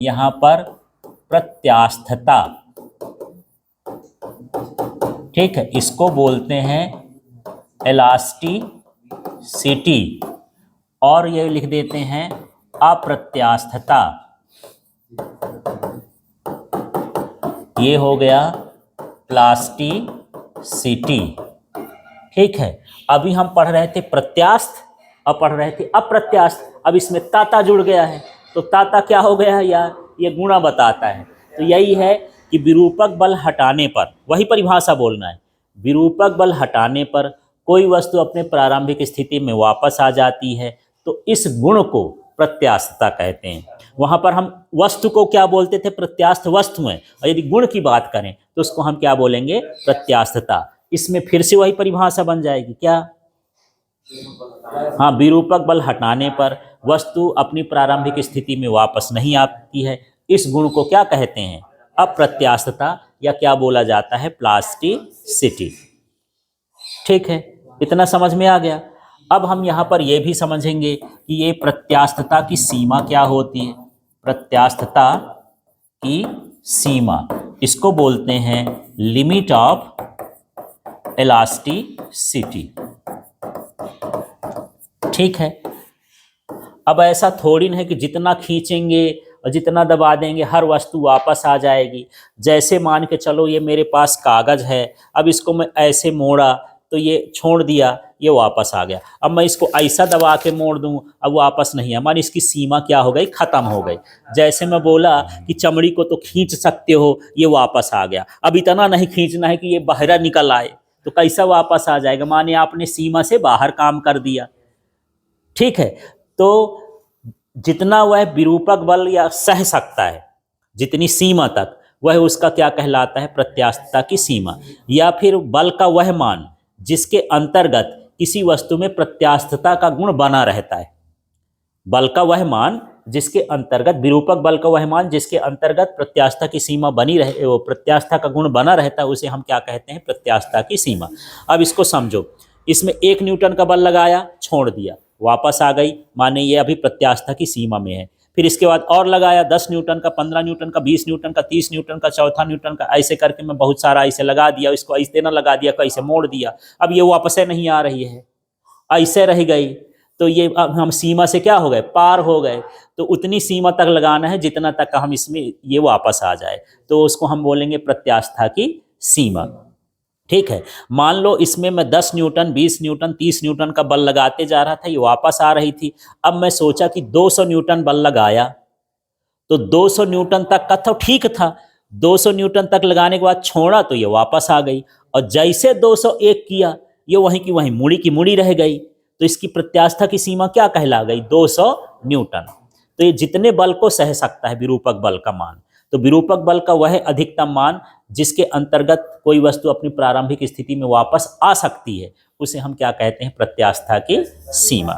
यहां पर प्रत्यास्थता, ठीक है, इसको बोलते हैं इलास्टिसिटी, और ये लिख देते हैं अप्रत्यास्थता। ये हो गया प्लास्टिसिटी। ठीक है, अभी हम पढ़ रहे थे प्रत्यास्थ, अब पढ़ रहे थे अप्रत्यास्थ। अब इसमें ताता जुड़ गया है, तो ताता क्या हो गया यार, ये गुणा बताता है। तो यही है कि विरूपक बल हटाने पर, वही परिभाषा बोलना है, विरूपक बल हटाने पर कोई वस्तु अपने प्रारंभिक स्थिति में वापस आ जाती है, तो इस गुण को प्रत्यास्थता कहते हैं। वहां पर हम वस्तु को क्या बोलते थे, प्रत्यास्थ वस्तु है, और यदि गुण की बात करें तो उसको हम क्या बोलेंगे, प्रत्यास्थता। इसमें फिर से वही परिभाषा बन जाएगी क्या, हाँ, विरूपक बल हटाने पर वस्तु अपनी प्रारंभिक स्थिति में वापस नहीं आती है, इस गुण को क्या कहते हैं, अप्रत्यास्थता, या क्या बोला जाता है, प्लास्टिसिटी। ठीक है, इतना समझ में आ गया। अब हम यहाँ पर यह भी समझेंगे कि ये प्रत्यास्थता की सीमा क्या होती है। प्रत्यास्थता की सीमा, इसको बोलते हैं लिमिट ऑफ इलास्टिसिटी। ठीक है, अब ऐसा थोड़ी नहीं है कि जितना खींचेंगे और जितना दबा देंगे हर वस्तु वापस आ जाएगी। जैसे मान के चलो ये मेरे पास कागज है, अब इसको मैं ऐसे मोड़ा तो ये छोड़ दिया, ये वापस आ गया। अब मैं इसको ऐसा दबा के मोड़ दूं, अब वापस नहीं है, मान इसकी सीमा क्या हो गई, खत्म हो गई। जैसे मैं बोला कि चमड़ी को तो खींच सकते हो, ये वापस आ गया। अब इतना नहीं खींचना है कि ये बाहर निकल आए, तो कैसा वापस आ जाएगा, माने आपने सीमा से बाहर काम कर दिया। ठीक है, तो जितना वह विरूपक बल या सह सकता है, जितनी सीमा तक, वह उसका क्या कहलाता है, प्रत्यास्थता की सीमा। या फिर बल का वह मान जिसके अंतर्गत किसी वस्तु में प्रत्यास्थता का गुण बना रहता है। बल का वह मान जिसके अंतर्गत, विरूपक बल का वह मान जिसके अंतर्गत प्रत्यास्थता की सीमा बनी रहे, वो प्रत्यास्थता का गुण बना रहता है, उसे हम क्या कहते हैं, प्रत्यास्थता की सीमा। अब इसको समझो, इसमें 1 न्यूटन का बल लगाया, छोड़ दिया, वापस आ गई, माने ये अभी प्रत्यास्थता की सीमा में है। फिर इसके बाद और लगाया 10 न्यूटन का, 15 न्यूटन का, 20 न्यूटन का, 30 न्यूटन का, चौथा न्यूटन का, ऐसे करके मैं बहुत सारा ऐसे लगा दिया, इसको ऐसे ना लगा दिया, कैसे मोड़ दिया, अब ये वापस नहीं आ रही है, ऐसे रह गई, तो ये अब हम सीमा से क्या हो गए, पार हो गए। तो उतनी सीमा तक लगाना है जितना तक हम इसमें ये वापस आ जाए, तो उसको हम बोलेंगे प्रत्यास्थता की सीमा। ठीक है, मान लो इसमें मैं 10 न्यूटन, 20 न्यूटन, 30 न्यूटन का बल लगाते जा रहा था, ये वापस आ रही थी। अब मैं सोचा कि 200 न्यूटन बल लगाया, तो 200 न्यूटन तक का तो ठीक था, 200 न्यूटन तक लगाने के बाद छोड़ा तो ये वापस आ गई, और जैसे 201 किया, ये वहीं की वहीं मुड़ी की मुड़ी रह गई। तो इसकी प्रत्यास्थता की सीमा क्या कहला गई, 200 न्यूटन। तो ये जितने बल को सह सकता है विरूपक बल का मान, तो विरूपक बल का वह अधिकतम मान जिसके अंतर्गत कोई वस्तु अपनी प्रारंभिक स्थिति में वापस आ सकती है, उसे हम क्या कहते हैं, प्रत्यास्थता की सीमा।